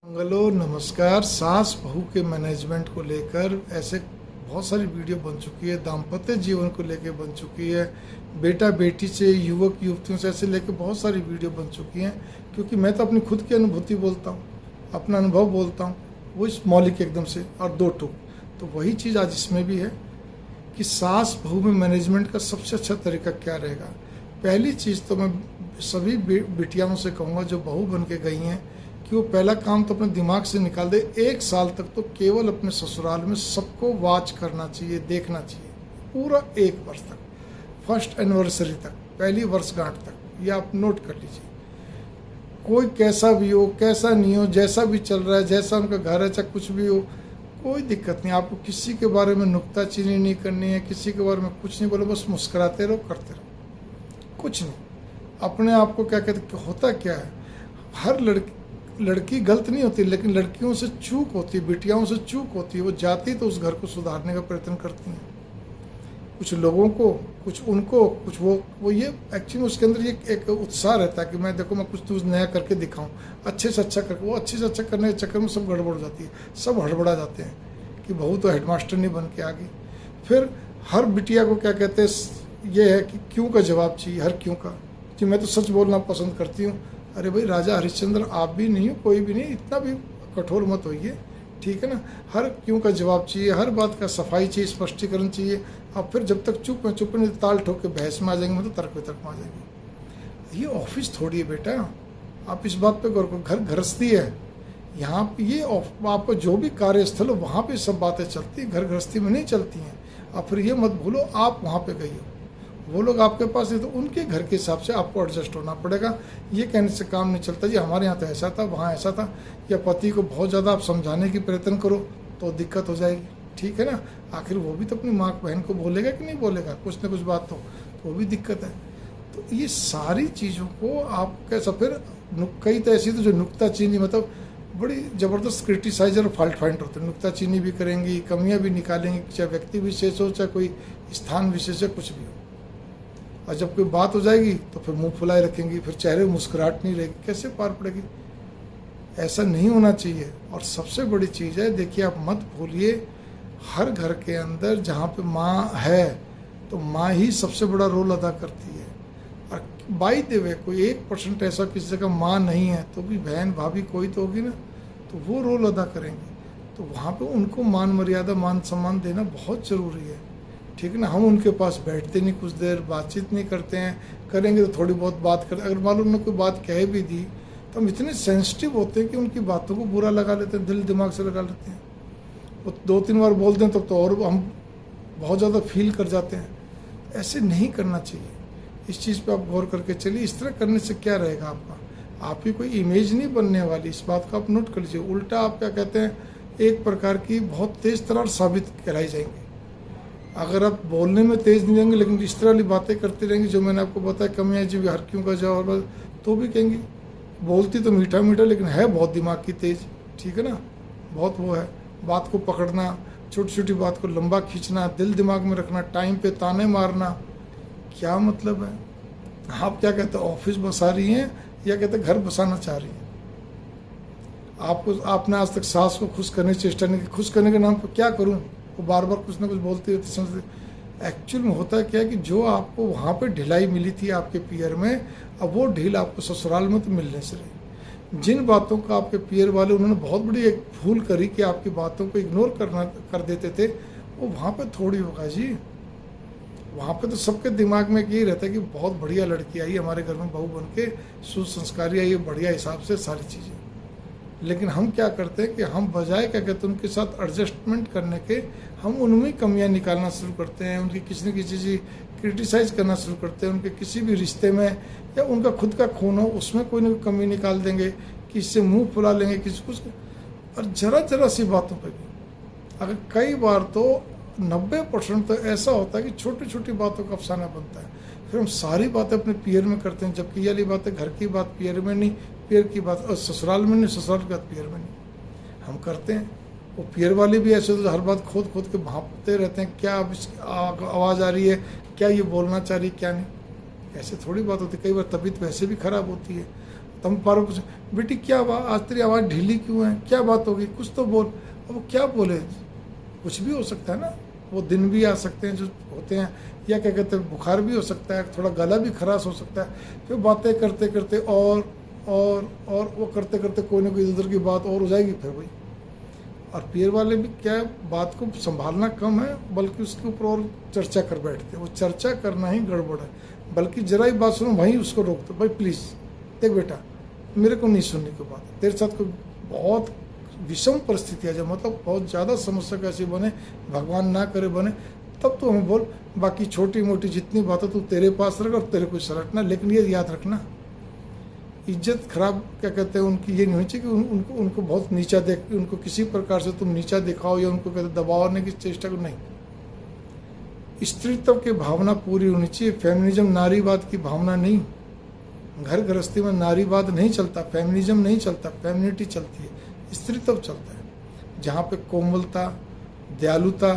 Hello नमस्कार। सास बहू के मैनेजमेंट को लेकर ऐसे बहुत सारी वीडियो बन चुकी है, दाम्पत्य जीवन को लेकर बन चुकी है, बेटा बेटी से, युवक युवतियों से ऐसे लेकर बहुत सारी वीडियो बन चुकी हैं। क्योंकि मैं तो अपनी खुद की अनुभूति बोलता हूँ, अपना अनुभव बोलता हूँ, वो इस मौलिक एकदम से और दो टूक। तो वही चीज़ आज इसमें भी है कि सास बहू में मैनेजमेंट का सबसे अच्छा तरीका क्या रहेगा। पहली चीज़ तो मैं सभी बिटियाओं से कहूँगा जो बहू बन के गई हैं कि वो पहला काम तो अपने दिमाग से निकाल दे। 1 साल तक तो केवल अपने ससुराल में सबको वॉच करना चाहिए, देखना चाहिए, पूरा 1 वर्ष तक, फर्स्ट एनिवर्सरी तक, पहली वर्षगांठ तक, ये आप नोट कर लीजिए। कोई कैसा भी हो, कैसा नहीं हो, जैसा भी चल रहा है, जैसा उनका घर है, चाहे कुछ भी हो, कोई दिक्कत नहीं। आपको किसी के बारे में नुक्ताचीनी नहीं करनी है, किसी के बारे में कुछ नहीं बोलो, बस मुस्कुराते रहो, करते रहो, कुछ नहीं। अपने आप को क्या कहते, होता क्या है, हर लड़की गलत नहीं होती, लेकिन लड़कियों से चूक होती है, बिटियाओं से चूक होती है। वो जाती तो उस घर को सुधारने का प्रयत्न करती हैं, कुछ लोगों को, कुछ उनको, कुछ वो ये एक्चुअली उसके अंदर ये एक उत्साह रहता है कि मैं देखो, मैं कुछ तो नया करके दिखाऊं, अच्छे से अच्छा करके। वो अच्छे से अच्छा करने के चक्कर में सब गड़बड़ हो जाती है, सब हड़बड़ा जाते हैं कि बहू तो हेडमास्टर नहीं बन के आ गई। फिर हर बिटिया को क्या कहते हैं, ये है कि क्यों का जवाब चाहिए, हर क्यों का। कि मैं तो सच बोलना पसंद करती हूँ। अरे भाई राजा हरिश्चंद्र आप भी नहीं हो, कोई भी नहीं, इतना भी कठोर मत होइए, ठीक है ना। हर क्यों का जवाब चाहिए, हर बात का सफाई चाहिए, स्पष्टीकरण चाहिए। अब फिर जब तक चुप नहीं ताल ठोक के बहस में आ जाएंगे, मतलब तर्क वितर्क में आ जाएंगे। ये ऑफिस थोड़ी है बेटा, आप इस बात पे गौर करो। घर गृहस्थी है, यहाँ पे ये आपको जो भी कार्यस्थल हो वहाँ पे सब बातें चलती हैं, घर गृहस्थी में नहीं चलती हैं। अब फिर ये मत भूलो आप वहाँ पे गई हो, वो लोग आपके पास है, तो उनके घर के हिसाब से आपको एडजस्ट होना पड़ेगा। ये कहने से काम नहीं चलता जी हमारे यहाँ तो ऐसा था, वहाँ ऐसा था। या पति को बहुत ज़्यादा आप समझाने की प्रयत्न करो तो दिक्कत हो जाएगी, ठीक है ना। आखिर वो भी तो अपनी माँ बहन को बोलेगा कि नहीं बोलेगा, कुछ ना कुछ बात तो वो भी दिक्कत है। तो ये सारी चीज़ों को आप कैसा, फिर कई तो ऐसी तो जो नुक्ताचीनी, मतलब बड़ी ज़बरदस्त क्रिटिसाइजर और फॉल्ट फाइंडर होते हैं, नुक्ताचीनी भी करेंगी, कमियाँ भी निकालेंगी, चाहे व्यक्ति विशेष हो, चाहे कोई स्थान विशेष है, कुछ भी हो। और जब कोई बात हो जाएगी तो फिर मुंह फुलाए रखेंगी, फिर चेहरे में मुस्कुराहट नहीं रहेगी, कैसे पार पड़ेगी। ऐसा नहीं होना चाहिए। और सबसे बड़ी चीज़ है, देखिए आप मत भूलिए, हर घर के अंदर जहाँ पे माँ है तो माँ ही सबसे बड़ा रोल अदा करती है। और बाई द वे कोई 1% ऐसा किसी जगह माँ नहीं है तो भी बहन भाभी कोई तो होगी ना, तो वो रोल अदा करेंगे। तो वहाँ पे उनको मान मर्यादा, मान सम्मान देना बहुत ज़रूरी है, ठीक है ना। हम उनके पास बैठते नहीं, कुछ देर बातचीत नहीं करते हैं, करेंगे तो थोड़ी बहुत बात करते। अगर मालूम उन्होंने कोई बात कह भी दी तो हम इतने सेंसिटिव होते हैं कि उनकी बातों को बुरा लगा लेते हैं, दिल दिमाग से लगा लेते हैं। वो 2-3 बार बोल दें तब तो और हम बहुत ज़्यादा फील कर जाते हैं। ऐसे नहीं करना चाहिए, इस चीज़ पे आप गौर करके चलिए। इस तरह करने से क्या रहेगा, आपका आप ही कोई इमेज नहीं बनने वाली, इस बात को आप नोट कर लीजिए। उल्टा आप क्या कहते हैं, एक प्रकार की बहुत तेज़ तरार साबित कराई जाएंगे। अगर आप बोलने में तेज़ नहीं रहेंगे लेकिन इस तरह वाली बातें करती रहेंगी जो मैंने आपको बताया, कमियाँ जी, हर क्यों का जवाब, तो भी कहेंगी बोलती तो मीठा मीठा लेकिन है बहुत दिमाग की तेज़, ठीक है ना। बहुत वो है, बात को पकड़ना, छोटी छोटी बात को लंबा खींचना, दिल दिमाग में रखना, टाइम पे ताने मारना, क्या मतलब है। आप क्या कहते हैं, ऑफिस बसा रही हैं या कहते घर बसाना चाह रही हैं। आपने आज तक सास को खुश करने की चेष्टा नहीं की, खुश करने के नाम पर क्या करूँ, वो बार बार कुछ ना कुछ बोलती रहती, समझते। एक्चुअल में होता क्या है कि जो आपको वहाँ पे ढिलाई मिली थी आपके पियर में, अब वो ढील आपको ससुराल में तो मिलने से रही। जिन बातों का आपके पियर वाले उन्होंने बहुत बड़ी एक भूल करी कि आपकी बातों को इग्नोर कर देते थे, वो वहाँ पे थोड़ी होगा जी। वहाँ पे तो सबके दिमाग में यही रहता है कि बहुत बढ़िया लड़की आई हमारे घर में, बहू बन के सुसंस्कारी आई, बढ़िया हिसाब से सारी चीज़ें। लेकिन हम क्या करते हैं कि हम बजाय क्या कहते हैं उनके साथ एडजस्टमेंट करने के, हम उनमें कमियां निकालना शुरू करते हैं, उनकी किसी न किसी चीज़ क्रिटिसाइज़ करना शुरू करते हैं। उनके किसी भी रिश्ते में या उनका खुद का खून हो उसमें कोई ना कोई कमी निकाल देंगे, किसी से मुंह फुला लेंगे, किसी कुछ। और जरा सी बातों पर भी, अगर कई बार तो 90% तो ऐसा होता है कि छोटी छोटी बातों का अफसाना बनता है। फिर हम सारी बातें अपने पियर में करते हैं, जबकि ये वाली बातें घर की बात पियर में नहीं, पियर की बात और ससुराल में नहीं, ससुराल की बात पियर में नहीं, हम करते हैं। वो पियर वाले भी ऐसे तो हर बात खोद खोद के भांपते रहते हैं, क्या अब इसकी आवाज़ आ रही है, क्या ये बोलना चाह रही, क्या नहीं। ऐसे थोड़ी बात होती, कई बार तबीयत वैसे भी खराब होती है। तुम बार पूछ, बेटी क्या बात, आज तेरी आवाज़ ढीली क्यों है, क्या बात होगी, कुछ तो बोल। अब वो क्या बोले, कुछ भी हो सकता है ना, वो दिन भी आ सकते हैं जो होते हैं, या क्या कहते हैं बुखार भी हो सकता है, थोड़ा गला भी खराश हो सकता है। फिर बातें करते करते और वो करते करते कोई ना कोई इधर की बात और हो जाएगी फिर वही। और पीर वाले भी क्या है, बात को संभालना कम है, बल्कि उसके ऊपर और चर्चा कर बैठते हैं। वो चर्चा करना ही गड़बड़ है, बल्कि जरा ही बात सुनो वहीं उसको रोक दो, भाई प्लीज़ देख बेटा, मेरे को नहीं सुनने की बात, तेरे साथ कोई बहुत विषम परिस्थिति है, जब मतलब बहुत ज़्यादा समस्या कैसी बने, भगवान ना करे बने, तब तो हमें बोल। बाकी छोटी मोटी जितनी बातें तू तेरे पास रख और तेरे को सलटना, लेकिन ये याद रखना, इज्जत खराब क्या कहते हैं उनकी ये नहीं होनी चाहिए कि उनको बहुत नीचा देख, उनको किसी प्रकार से तुम नीचा दिखाओ या उनको कहते दबावने की चेष्टा करो, नहीं। स्त्रीत्व की भावना पूरी होनी चाहिए। फेमिनिज्म नारीवाद की भावना नहीं। घर गृहस्थी में नारीवाद नहीं चलता, फेमिनिज्म नहीं चलता, फेमिनिटी चलती है, स्त्रीत्व चलता है, जहाँ पे कोमलता, दयालुता,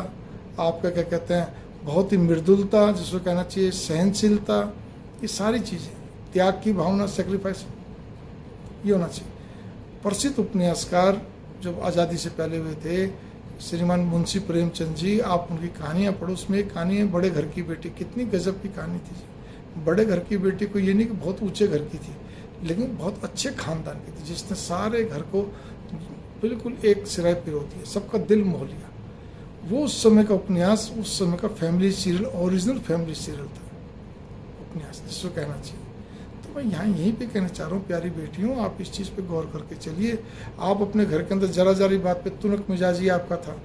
आपका क्या कहते हैं बहुत ही मृदुलता, जिसको कहना चाहिए सहनशीलता, ये सारी चीज़ें, त्याग की भावना, सेक्रीफाइस, ये होना चाहिए। प्रसिद्ध उपन्यासकार जो आज़ादी से पहले हुए थे, श्रीमान मुंशी प्रेमचंद जी, आप उनकी कहानियाँ पढ़ो। उसमें एक कहानी है बड़े घर की बेटी, कितनी गजब की कहानी थी जी। बड़े घर की बेटी को ये नहीं कि बहुत ऊंचे घर की थी, लेकिन बहुत अच्छे खानदान की थी, जिसने सारे घर को बिल्कुल एक सिराय पिरोती है, सबका दिल मोह लिया। वो उस समय का उपन्यास, उस समय का family serial, original family serial था उपन्यास, जिसको कहना चाहिए। तो मैं यहाँ यहीं पे कहना चाह रहा हूँ, प्यारी बेटियों, आप इस चीज़ पे गौर करके चलिए। आप अपने घर के अंदर जरा जरी बात पे तुनक मिजाजी आपका था,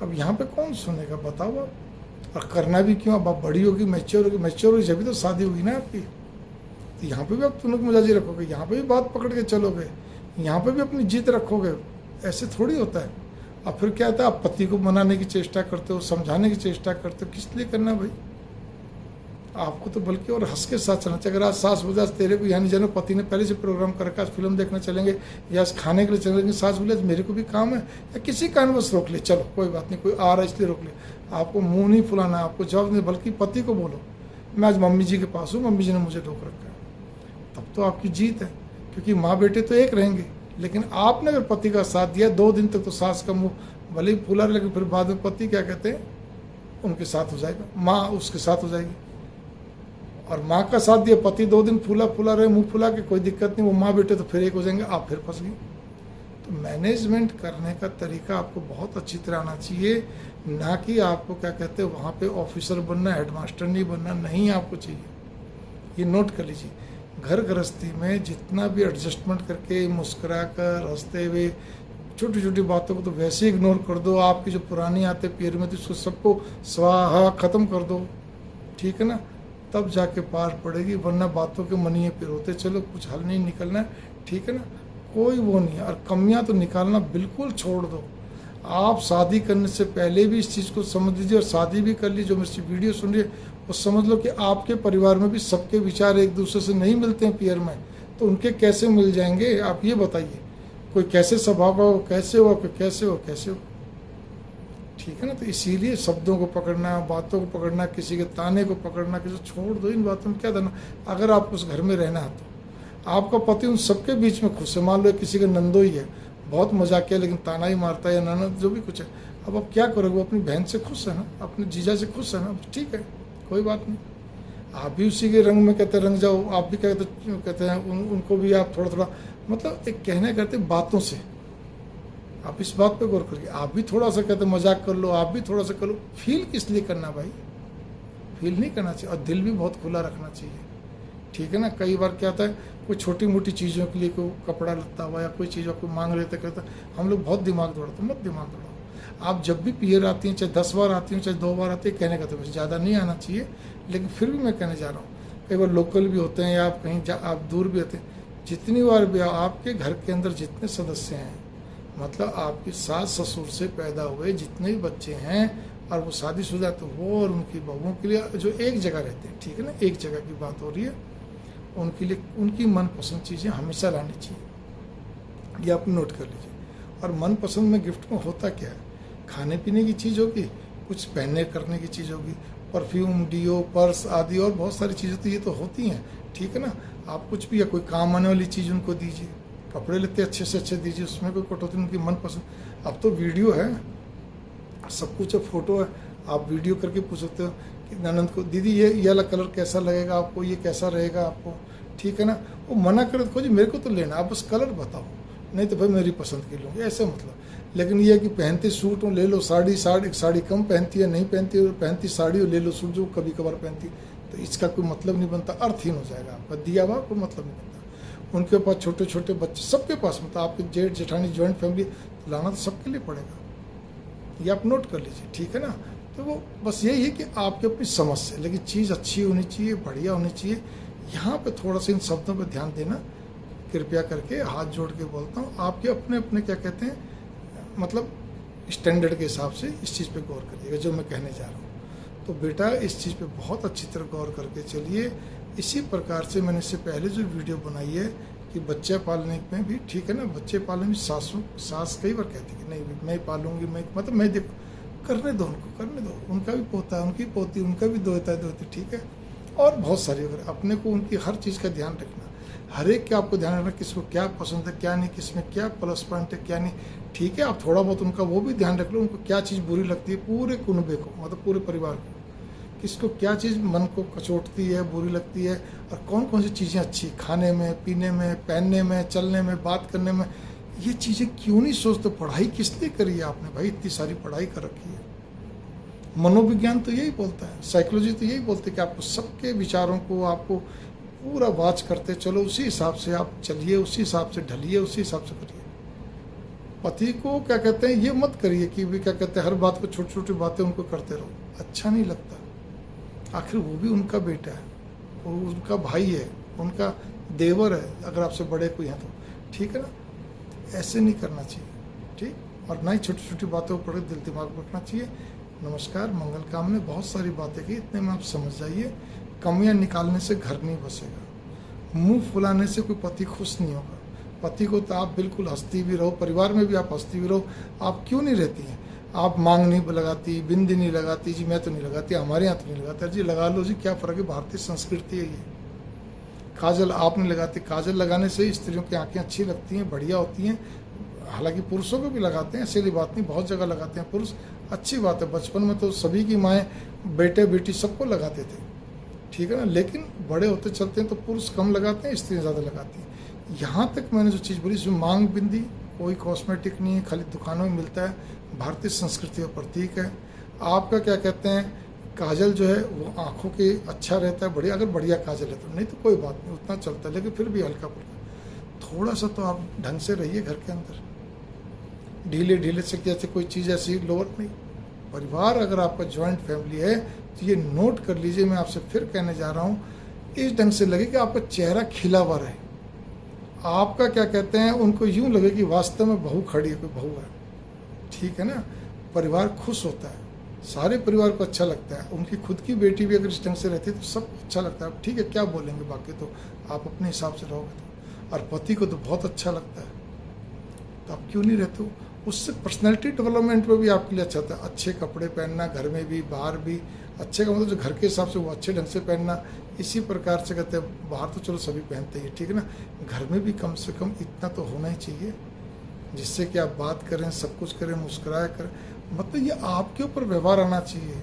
अब यहाँ पे कौन सुनेगा बताओ आप। और करना भी क्यों, अब आप बड़ी होगी, मैच्योर होगी जब भी तो शादी होगी ना आपकी। तो यहाँ पे भी आप तुनक मिजाजी रखोगे, यहाँ पे भी बात पकड़ के चलोगे, यहाँ पे भी अपनी जीत रखोगे, ऐसे थोड़ी होता है। अब फिर क्या होता है, आप पति को मनाने की चेष्टा करते हो, समझाने की चेष्टा करते हो, किस लिए करना भाई। आपको तो बल्कि और हंस के साथ चलना चाहिए। अगर आज सास बोले आज तेरे को यहाँ नहीं जाना, पति ने पहले से प्रोग्राम कर रखा, आज फिल्म देखने चलेंगे या आज खाने के लिए चलेंगे, सास बोले आज मेरे को भी काम है, या किसी कारणवश रोक ले, चलो कोई बात नहीं, कोई आ रहा है इसलिए रोक ले। आपको मुंह नहीं फुलाना, आपको जवाब नहीं, बल्कि पति को बोलो मैं आज मम्मी जी के पास हूँ, मम्मी जी ने मुझे रोक रखा है, तब तो आपकी जीत है। क्योंकि माँ बेटे तो एक रहेंगे, लेकिन आपने अगर पति का साथ दिया 2 दिन तक, तो सास का मुँह भले ही फूला रहे, लेकिन फिर बाद में पति क्या कहते हैं उनके साथ हो जाएगा, माँ उसके साथ हो जाएगी। और माँ का साथ दिया, पति 2 दिन फूला फूला रहे, मुंह फुला के, कोई दिक्कत नहीं, वो माँ बेटे तो फिर एक हो जाएंगे, आप फिर फंस गई। तो मैनेजमेंट करने का तरीका आपको बहुत अच्छी तरह आना चाहिए, ना कि आपको क्या कहते हैं वहाँ पे ऑफिसर बनना, हेडमास्टर नहीं बनना, नहीं आपको चाहिए। ये नोट कर लीजिए, घर गृहस्थी में जितना भी एडजस्टमेंट करके, मुस्कुरा कर, हंसते हुए, छोटी छोटी बातों को तो वैसे ही इग्नोर कर दो। आपकी जो पुरानी आते पीर में थी उसको सबको स्वाहा खत्म कर दो, ठीक है ना, तब जाके पार पड़ेगी। वरना बातों के मनिए पे होते चलो, कुछ हल नहीं निकलना है, ठीक है ना, कोई वो नहीं है। और कमियां तो निकालना बिल्कुल छोड़ दो। आप शादी करने से पहले भी इस चीज़ को समझ लीजिए, और शादी भी कर लीजिए, जो मेरी वीडियो सुन रही है वो समझ लो कि आपके परिवार में भी सबके विचार एक दूसरे से नहीं मिलते हैं पीर में, तो उनके कैसे मिल जाएंगे आप ये बताइए। कोई कैसे स्वभाव का हो, कैसे हो, कोई कैसे हो, कैसे हो, ठीक है ना। तो इसीलिए शब्दों को पकड़ना, बातों को पकड़ना, किसी के ताने को पकड़ना, किसी छोड़ दो, इन बातों में क्या देना। अगर आप उस घर में रहना है तो आपका पति उन सबके बीच में खुश है। मान लो किसी का नंदो ही है, बहुत मजाक किया, लेकिन ताना ही मारता है, या ननद जो भी कुछ है, अब आप क्या करोगे, वो अपनी बहन से खुश है ना, अपने जीजा से खुश है ना, ठीक है, कोई बात नहीं। आप भी उसी के रंग में कहते रंग जाओ, आप भी कहते हैं उनको भी आप थोड़ा थोड़ा, मतलब एक कहने करते बातों से। आप इस बात पे गौर करिए, आप भी थोड़ा सा कहते मजाक कर लो, आप भी थोड़ा सा कर लो। फील किस लिए करना भाई, फील नहीं करना चाहिए। और दिल भी बहुत खुला रखना चाहिए, ठीक है ना। कई बार क्या होता है, कोई छोटी मोटी चीज़ों के लिए कोई कपड़ा लगता हुआ या कोई चीज़ कोई मांग लेते करता, हम लोग बहुत दिमाग दौड़ाते, मत दिमाग दौड़ाओ। आप जब भी पीयर आती हैं, चाहे 10 बार आती हूँ, चाहे 2 बार आती है, कहने का तो वैसे ज़्यादा नहीं आना चाहिए, लेकिन फिर भी मैं कहने जा रहा हूँ, कई बार लोकल भी होते हैं या आप कहीं आप दूर भी होते हैं, जितनी बार भी आपके घर के अंदर जितने सदस्य हैं, मतलब आपकी सास ससुर से पैदा हुए जितने भी बच्चे हैं, और वो शादीशुदा, तो वो और उनकी बहुओं के लिए जो एक जगह रहते हैं, ठीक है ना, एक जगह की बात हो रही है, उनके लिए उनकी मनपसंद चीज़ें हमेशा लानी चाहिए, ये आप नोट कर लीजिए। और मनपसंद में गिफ्ट में होता क्या है, खाने पीने की चीज़ होगी, कुछ पहनने करने की चीज़ होगी, परफ्यूम, डीओ, पर्स आदि और बहुत सारी चीज़ें तो ये तो होती हैं, ठीक है ना। आप कुछ भी या कोई काम आने वाली चीज़ उनको दीजिए, कपड़े लेते अच्छे से अच्छे दीजिए, उसमें कोई कटौती, उनकी मनपसंद। अब तो वीडियो है, सब कुछ है, फोटो है, आप वीडियो करके पूछ सकते हो कि ननद को, दीदी ये वाला कलर कैसा लगेगा आपको, ये कैसा रहेगा आपको, ठीक है ना। वो मना करे तो जी मेरे को तो लेना, आप बस कलर बताओ, नहीं तो भाई मेरी पसंद की लूँगी, ऐसे मतलब। लेकिन ये है कि पहनते सूट हो ले लो, साड़ी कम पहनती है, नहीं पहनती साड़ी हो ले लो सूट जो कभी कभार पहनती, तो इसका कोई मतलब नहीं बनता, अर्थहीन हो जाएगा आपका दिया हुआ, कोई मतलब नहीं बनता। उनके पास छोटे छोटे बच्चे, सबके पास, मतलब आपके जेठ जेठानी जॉइंट फैमिली, लाना तो सबके लिए पड़ेगा, ये आप नोट कर लीजिए, ठीक है ना। तो वो बस यही है कि आपकी अपनी समझ से, लेकिन चीज़ अच्छी होनी चाहिए, बढ़िया होनी चाहिए। यहाँ पे थोड़ा सा इन शब्दों पे ध्यान देना, कृपया करके हाथ जोड़ के बोलता हूँ, आपके अपने अपने क्या कहते हैं, मतलब स्टैंडर्ड के हिसाब से इस चीज़ पे गौर करिएगा जो मैं कहने जा रहा हूँ। तो बेटा इस चीज़ पे बहुत अच्छी तरह गौर करके चलिए। इसी प्रकार से मैंने इससे पहले जो वीडियो बनाई है कि बच्चे पालने में भी, ठीक है ना, बच्चे पालने में सास कई बार कहती है कि नहीं मैं पालूंगी, मैं देखो, करने दो उनको, करने दो, उनका भी पोता है, उनकी पोती, उनका भी दोता है, ठीक है। और बहुत सारी, अगर अपने को उनकी हर चीज़ का ध्यान रखना, हर एक का आपको ध्यान रखना, किसको क्या पसंद है क्या नहीं, किसमें क्या प्लस पॉइंट है क्या नहीं, ठीक है। आप थोड़ा बहुत उनका वो भी ध्यान रख लो, उनको क्या चीज़ बुरी लगती है, पूरे कुनबे को, मतलब पूरे परिवार को, किसको क्या चीज़ मन को कचोटती है, बुरी लगती है, और कौन कौन सी चीज़ें अच्छी, खाने में, पीने में, पहनने में, चलने में, बात करने में, ये चीज़ें क्यों नहीं सोचते। पढ़ाई किस लिए करी है आपने भाई, इतनी सारी पढ़ाई कर रखी है। मनोविज्ञान तो यही बोलता है, साइकोलॉजी तो यही बोलते है कि आपको सबके विचारों को आपको पूरा वाच करते चलो, उसी हिसाब से आप चलिए, उसी हिसाब से ढलिए, उसी हिसाब से करिए। पति को क्या कहते हैं, ये मत करिए कि भी क्या कहते हैं हर बात को, छोटी छोटी बातें उनको करते रहो, अच्छा नहीं लगता। आखिर वो भी उनका बेटा है, वो उनका भाई है, उनका देवर है, अगर आपसे बड़े कोई हैं तो, ठीक है ना। ऐसे नहीं करना चाहिए, ठीक। और ना ही छोटी छोटी बातों पर दिल दिमाग में रखना चाहिए। नमस्कार, मंगल कामने बहुत सारी बातें की, इतने में आप समझ जाइए, कमियां निकालने से घर नहीं बसेगा, मुंह फुलाने से कोई पति खुश नहीं होगा। पति को तो आप बिल्कुल हंसती भी रहो, परिवार में भी आप हंसती भी रहो। आप क्यों नहीं रहती हैं, आप मांग नहीं लगाती, बिंदी नहीं लगाती, जी मैं तो नहीं लगाती, हमारे यहाँ तो नहीं लगाता, जी लगा लो जी, क्या फ़र्क है, भारतीय संस्कृति है ये। काजल आप नहीं लगाती, काजल लगाने से स्त्रियों की आंखें अच्छी लगती हैं, बढ़िया होती हैं, हालांकि पुरुषों को भी लगाते हैं, ऐसी बात नहीं, बहुत जगह लगाते हैं पुरुष, अच्छी बात है। बचपन में तो सभी की माएँ बेटे बेटी सबको लगाते थे, ठीक है ना, लेकिन बड़े होते चलते हैं तो पुरुष कम लगाते हैं, स्त्रियाँ ज़्यादा लगाती हैं। यहाँ तक मैंने जो चीज़ बोली, इसमें मांग बिंदी कोई कॉस्मेटिक नहीं है, खाली दुकानों में मिलता है, भारतीय संस्कृति का प्रतीक है। आपका क्या कहते हैं, काजल जो है वो आँखों के अच्छा रहता है, बढ़िया, अगर बढ़िया काजल है तो, नहीं तो कोई बात नहीं, उतना चलता है, लेकिन फिर भी हल्का फुल्का थोड़ा सा तो आप ढंग से रहिए घर के अंदर, ढीले ढीले से जैसे कोई चीज़ ऐसी लोअर नहीं। परिवार अगर आपका जॉइंट फैमिली है तो ये नोट कर लीजिए, मैं आपसे फिर कहने जा रहा हूँ, इस ढंग से लगे कि आपका चेहरा खिला हुआ रहे, आपका क्या कहते हैं, उनको यूं लगे कि वास्तव में बहू खड़ी है, कोई बहू है, ठीक है ना। परिवार खुश होता है, सारे परिवार को अच्छा लगता है, उनकी खुद की बेटी भी अगर इस ढंग से रहती है तो सबको अच्छा लगता है। ठीक है, क्या बोलेंगे, बाकी तो आप अपने हिसाब से रहोगे तो, और पति को तो बहुत अच्छा लगता है, तो आप क्यों नहीं रहते हो। उससे पर्सनैलिटी डेवलपमेंट में भी आपके लिए अच्छा होता है, अच्छे कपड़े पहनना, घर में भी बाहर भी, अच्छे का मतलब जो घर के हिसाब से वो अच्छे ढंग से पहनना। इसी प्रकार से कहते हैं, बाहर तो चलो सभी पहनते ही, ठीक है ना, घर में भी कम से कम इतना तो होना ही चाहिए जिससे कि आप बात करें, सब कुछ करें, मुस्कुराया करें, मतलब ये आपके ऊपर व्यवहार आना चाहिए।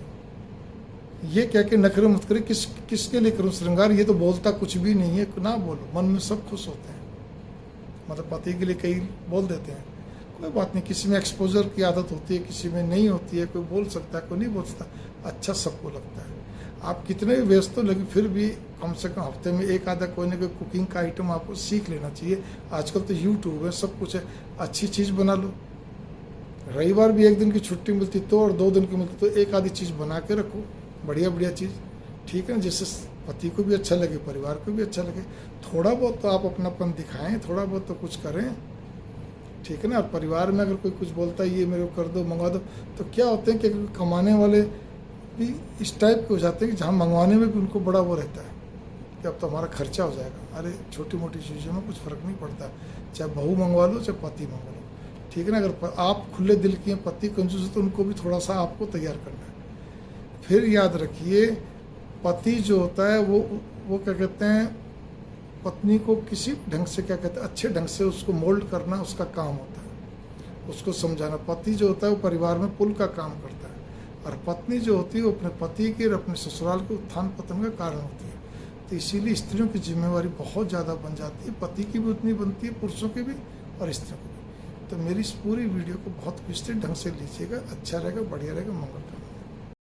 ये कह के नखरे मत करें, किसके लिए करूँ श्रृंगार, ये तो बोलता कुछ भी नहीं है, ना बोलो, मन में सब खुश होते हैं, मतलब पति के लिए कई बोल देते हैं, कोई बात नहीं, किसी में एक्सपोजर की आदत होती है, किसी में नहीं होती है, कोई बोल सकता है, कोई नहीं बोल सकता, अच्छा सबको लगता है। आप कितने भी व्यस्त हो, लेकिन फिर भी कम से कम हफ्ते में एक आधा कोई ना कोई कुकिंग का आइटम आपको सीख लेना चाहिए। आजकल तो यूट्यूब है, सब कुछ है, अच्छी चीज़ बना लो। रविवार भी एक दिन की छुट्टी मिलती तो, और 2 दिन की मिलती तो, एक आधी चीज़ बना के रखो, बढ़िया बढ़िया चीज़, ठीक है ना, जिससे पति को भी अच्छा लगे, परिवार को भी अच्छा लगे। थोड़ा बहुत तो आप अपनापन दिखाएं, थोड़ा बहुत तो कुछ करें, ठीक है ना। और परिवार में अगर कोई कुछ बोलता है, ये मेरे को कर दो, मंगवा दो, तो क्या होते हैं कि कमाने वाले भी इस टाइप के हो जाते हैं कि जहाँ मंगवाने में भी उनको बड़ा वो रहता है कि अब तो हमारा खर्चा हो जाएगा। अरे छोटी मोटी चीज़ों में कुछ फ़र्क नहीं पड़ता, चाहे बहू मंगवा लो चाहे पति मंगवा लो, ठीक है ना। अगर आप खुले दिल की हैं, पति कंजूस है, तो उनको भी थोड़ा सा आपको तैयार करना है। फिर याद रखिए, पति जो होता है वो क्या कहते हैं, पत्नी को किसी ढंग से क्या कहते हैं अच्छे ढंग से उसको मोल्ड करना उसका काम होता है, उसको समझाना। पति जो होता है वो परिवार में पुल का काम करता है, और पत्नी जो होती है वो अपने पति के और अपने ससुराल के उत्थान पतन का कारण होती है। तो इसीलिए स्त्रियों की जिम्मेवारी बहुत ज़्यादा बन जाती है, पति की भी उतनी बनती है, पुरुषों की भी और स्त्रियों की भी। तो मेरी इस पूरी वीडियो को बहुत विस्तृत ढंग से लीजिएगा, अच्छा रहेगा, बढ़िया रहेगा, मंगल